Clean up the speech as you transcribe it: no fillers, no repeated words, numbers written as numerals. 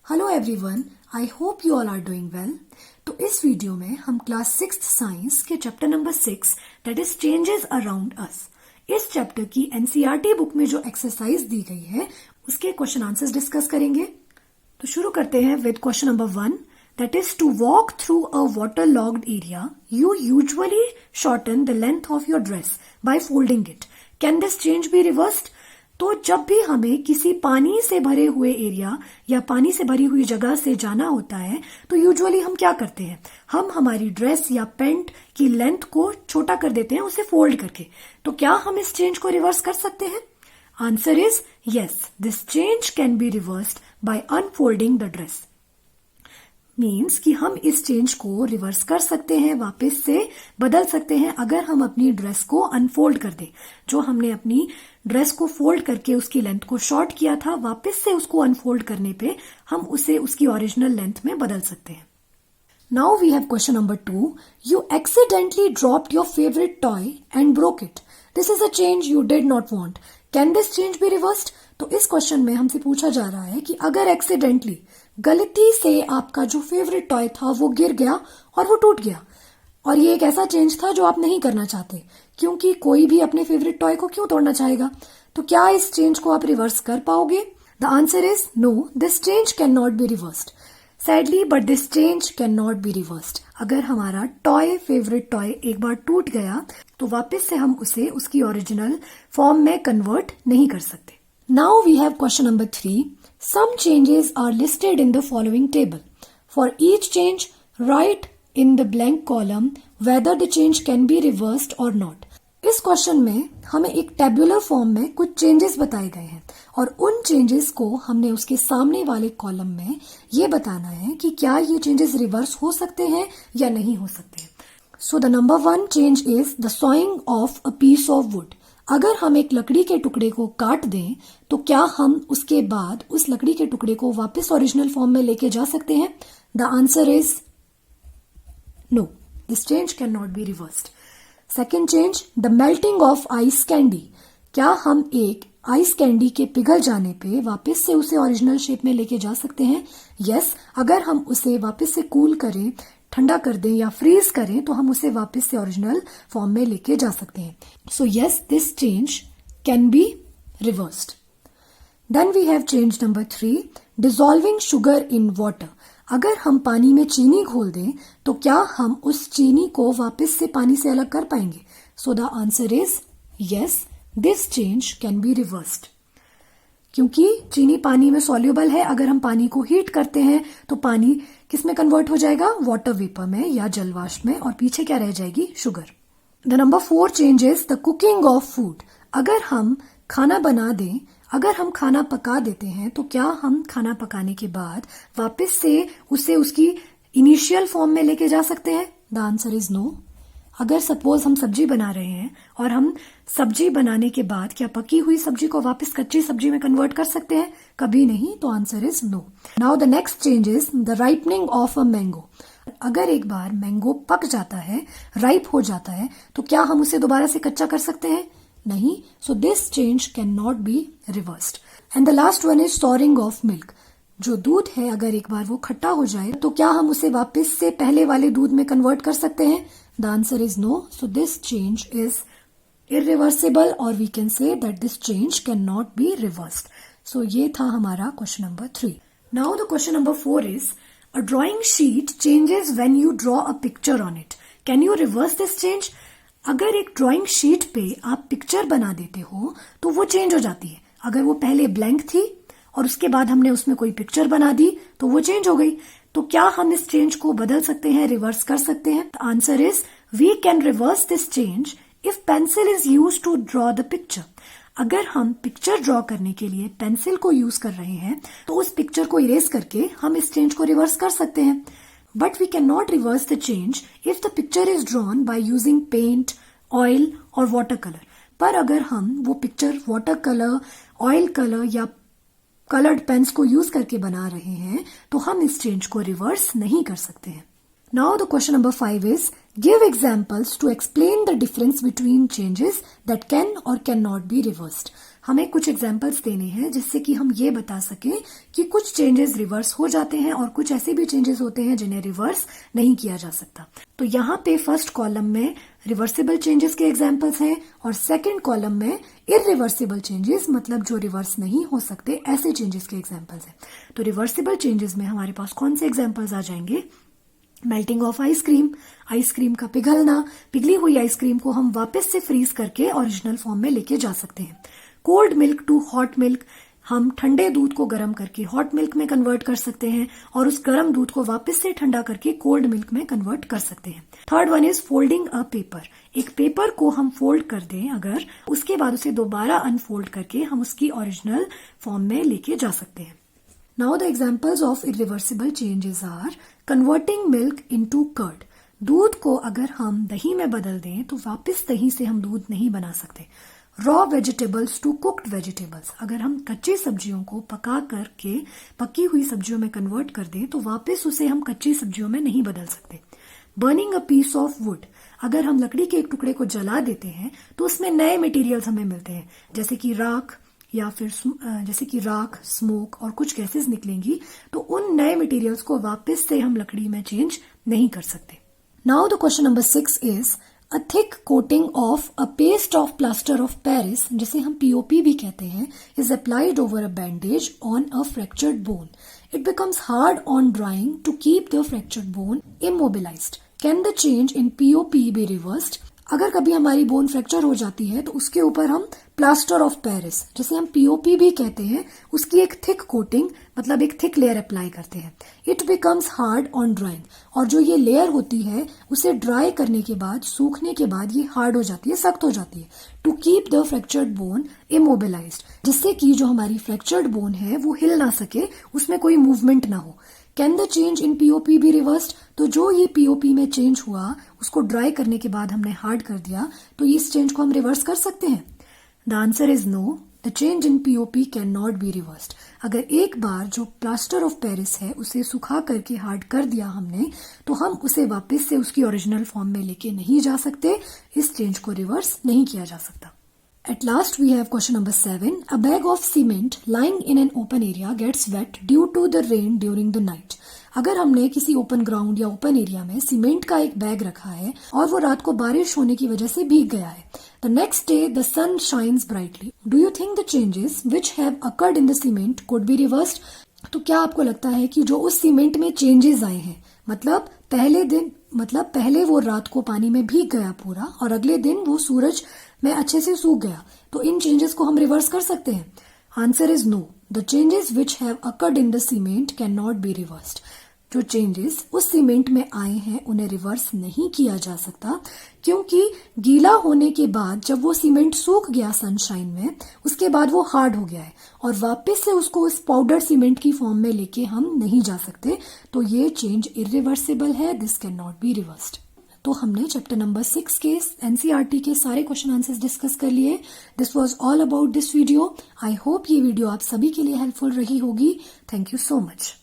Hello everyone, I hope you all are doing well. तो इस video में हम क्लास 6th साइंस के chapter number 6 that is changes around us, इस चैप्टर की एनसीईआरटी बुक में जो एक्सरसाइज दी गई है उसके क्वेश्चन आंसर्स डिस्कस करेंगे। तो शुरू करते हैं with question number 1 that is to walk through a water logged area you usually shorten the length of your dress by folding it, can this change be reversed? तो जब भी हमें किसी पानी से भरे हुए एरिया या पानी से भरी हुई जगह से जाना होता है तो यूजुअली हम क्या करते हैं, हम हमारी ड्रेस या पैंट की लेंथ को छोटा कर देते हैं उसे फोल्ड करके। तो क्या हम इस चेंज को रिवर्स कर सकते हैं? Answer is yes, this change can be reversed bye unfolding the dress. Means कि हम इस चेंज को रिवर्स कर सकते हैं, वापस से बदल सकते हैं अगर हम अपनी ड्रेस को अनफोल्ड कर दें। जो हमने अपनी ड्रेस को फोल्ड करके उसकी लेंथ को शॉर्ट किया था, वापस से उसको अनफोल्ड करने पे हम उसे उसकी ओरिजिनल लेंथ में बदल सकते हैं। Now we have question number 2, you accidentally dropped your favourite toy and broke it, this is a change you did not want, can this change be reversed? तो इस क्वेश्चन में हमसे पूछा जा रहा है कि अगर एक्सीडेंटली गलती से आपका जो फेवरेट टॉय था वो गिर गया और वो टूट गया, और ये एक ऐसा चेंज था जो आप नहीं करना चाहते, क्योंकि कोई भी अपने फेवरेट टॉय को क्यों तोड़ना चाहेगा, तो क्या इस चेंज को आप रिवर्स कर पाओगे? The answer is no, this change can not be reversed. Sadly but this change can not be reversed. अगर हमारा फेवरेट टॉय एक बार टूट गया तो वापस से हम उसे उसकी ओरिजिनल फॉर्म में कन्वर्ट नहीं कर सकते। Now we have question number 3, some changes are listed in the following table. For each change, write in the blank column whether the change can be reversed or not. इस question में हमें एक tabular form में कुछ changes बताए गए हैं और उन चेंजेस को हमने उसके सामने वाले कॉलम में ये बताना है कि क्या ये चेंजेस रिवर्स हो सकते हैं या नहीं हो सकते हैं। So the number 1 change is the sawing of a piece of wood. अगर हम एक लकड़ी के टुकड़े को काट दें तो क्या हम उसके बाद उस लकड़ी के टुकड़े को वापस ओरिजिनल फॉर्म में लेके जा सकते हैं? The answer is no, this change can not be reversed. Second change, the melting of ice candy. क्या हम एक आइस कैंडी के पिघल जाने पे वापस से उसे ओरिजिनल शेप में लेके जा सकते हैं? यस, अगर हम उसे वापस से कूल करें, ठंडा कर दें या फ्रीज करें तो हम उसे वापस से ओरिजिनल फॉर्म में लेके जा सकते हैं। So yes, this change can be reversed. Then we have change number 3, dissolving sugar in water. अगर हम पानी में चीनी घोल दें तो क्या हम उस चीनी को वापस से पानी से अलग कर पाएंगे? So the answer is yes, this change can be reversed. क्योंकि चीनी पानी में सॉल्युबल है, अगर हम पानी को हीट करते हैं तो पानी किस में कन्वर्ट हो जाएगा? वाटर वेपर में या जलवाष्प में, और पीछे क्या रह जाएगी? Sugar. The number 4 change is the cooking of food. अगर हम खाना बना दें, अगर हम खाना पका देते हैं तो क्या हम खाना पकाने के बाद वापस से उसे उसकी इनिशियल फॉर्म में लेके जा सकते हैं? The answer is no. अगर सपोज हम सब्जी बना रहे हैं और हम सब्जी बनाने के बाद क्या पकी हुई सब्जी को वापस कच्ची सब्जी में कन्वर्ट कर सकते हैं? कभी नहीं, तो answer is no. Now the next change is the ripening of a mango. अगर एक बार मैंगो पक जाता है, राइप हो जाता है, तो क्या हम उसे दोबारा से कच्चा कर सकते हैं? नहीं। सो this change can not be reversed. And the last one is storing of milk. जो दूध है, अगर एक बार वो खट्टा हो जाए तो क्या हम उसे वापस से पहले वाले दूध में कन्वर्ट कर सकते हैं? The answer is no. So this change is irreversible, और we can say that this change can not be reversed. So ये था हमारा question number 3। Now the question number 4 is a drawing sheet changes when you draw a picture on it, can you reverse this change? अगर एक drawing sheet पे आप picture बना देते हो तो वो चेंज हो जाती है। अगर वो पहले ब्लैंक थी और उसके बाद हमने उसमें कोई पिक्चर बना दी तो वो चेंज हो गई। तो क्या हम इस चेंज को बदल सकते हैं, रिवर्स कर सकते हैं? The answer is we can reverse this change if pencil is use to draw the picture. अगर हम पिक्चर ड्रॉ करने के लिए पेंसिल को यूज कर रहे हैं तो उस पिक्चर को इरेज करके हम इस चेंज को रिवर्स कर सकते हैं। But we can not reverse the change if the picture is drawn by using paint, oil और वाटर कलर। पर अगर हम वो picture water colour, oil colour या कलर्ड पेन्स को यूज करके बना रहे हैं तो हम इस चेंज को रिवर्स नहीं कर सकते हैं। Now the question number 5 is give examples to explain the difference between changes that can or can not be reversed. हमें कुछ एग्जाम्पल्स देने हैं जिससे कि हम ये बता सकें कि कुछ चेंजेस रिवर्स हो जाते हैं और कुछ ऐसे भी चेंजेस होते हैं जिन्हें रिवर्स नहीं किया जा सकता। तो यहाँ पे फर्स्ट कॉलम में रिवर्सिबल चेंजेस के एग्जाम्पल्स हैं और सेकंड कॉलम में इरिवर्सिबल चेंजेस, मतलब जो रिवर्स नहीं हो सकते ऐसे चेंजेस के एग्जाम्पल्स हैं। तो रिवर्सिबल चेंजेस में हमारे पास कौन से एग्जाम्पल्स आ जाएंगे? मेल्टिंग ऑफ आइसक्रीम, आइसक्रीम का पिघलना, पिघली हुई आइसक्रीम को हम वापस से फ्रीज करके ओरिजिनल फॉर्म में लेके जा सकते हैं। Cold milk to hot milk, हम ठंडे दूध को गर्म करके हॉट मिल्क में कन्वर्ट कर सकते हैं और उस गर्म दूध को वापस से ठंडा करके कोल्ड मिल्क में कन्वर्ट कर सकते हैं। Third one is folding a paper, एक पेपर को हम फोल्ड कर दें अगर, उसके बाद उसे दोबारा अनफोल्ड करके हम उसकी ओरिजिनल फॉर्म में लेके जा सकते हैं। Now the examples of irreversible changes are converting milk into curd. दूध को अगर हम दही में बदल दें तो वापस दही से हम दूध नहीं बना सकते। Raw vegetables to cooked vegetables, अगर हम कच्ची सब्जियों को पका करके पकी हुई सब्जियों में कन्वर्ट कर दें तो वापस उसे हम कच्ची सब्जियों में नहीं बदल सकते। Burning a piece of wood, अगर हम लकड़ी के एक टुकड़े को जला देते हैं तो उसमें नए मटेरियल्स हमें मिलते हैं, जैसे कि राख या फिर राख, स्मोक और कुछ गैसेस निकलेंगी, तो उन नए मटेरियल्स को वापस से हम लकड़ी में चेंज नहीं कर सकते। Now the question number 6 is a thick coating of a paste of plaster of Paris, जिसे हम पीओपी भी कहते हैं, is applied over a bandage on a fractured bone. It becomes hard on drying to keep the fractured bone immobilized. Can the change in POP be reversed? अगर कभी हमारी bone fracture हो जाती है तो उसके ऊपर हम प्लास्टर ऑफ पेरिस, जिसे हम पीओपी भी कहते हैं, उसकी एक थिक कोटिंग, मतलब एक थिक लेयर अप्लाई करते हैं। It becomes hard on drawing, और जो ये लेयर होती है उसे ड्राई करने के बाद, सूखने के बाद ये हार्ड हो जाती है, सख्त हो जाती है। To keep the fractured bone immobilized, जिससे कि जो हमारी फ्रैक्चर्ड बोन है वो हिल ना सके, उसमें कोई मूवमेंट ना हो। Can the change in POP be reversed? तो जो ये पीओपी में चेंज हुआ उसको ड्राई करने के बाद हमने हार्ड कर दिया, तो इस चेंज को हम रिवर्स कर सकते हैं? The answer is no, the change in POP can not be reversed. अगर एक बार जो प्लास्टर ऑफ पेरिस है उसे सुखा करके हार्ड कर दिया हमने, तो हम उसे वापस से उसकी ओरिजिनल फॉर्म में लेके नहीं जा सकते, इस चेंज को रिवर्स नहीं किया जा सकता। At last we have question number 7. A bag of cement lying in an open area gets wet due to the rain during the night. अगर हमने किसी ओपन ग्राउंड या ओपन एरिया में सीमेंट का एक बैग रखा है और वो रात को बारिश होने की वजह से भीग गया है, the next day the sun shines brightly. Do you think the changes which have occurred in the cement could be reversed? तो क्या आपको लगता है कि जो उस सीमेंट में चेंजेस आए हैं, मतलब पहले वो रात को पानी में भीग गया पूरा और अगले दिन वो सूरज में अच्छे से सूख गया, तो इन चेंजेस को हम रिवर्स कर सकते हैं? Answer is no, the changes which have occurred in the cement can not be reversed. जो चेंजेस उस सीमेंट में आए हैं उन्हें रिवर्स नहीं किया जा सकता, क्योंकि गीला होने के बाद जब वो सीमेंट सूख गया सनशाइन में, उसके बाद वो हार्ड हो गया है और वापस से उसको इस पाउडर सीमेंट की फॉर्म में लेके हम नहीं जा सकते, तो ये चेंज इरिवर्सिबल है, this can not be reversed. तो हमने चैप्टर नंबर 6 के एनसीईआरटी के सारे क्वेश्चन आंसर्स डिस्कस कर लिए। This was all about this video. I hope ये वीडियो आप सभी के लिए हेल्पफुल रही होगी। Thank you so much.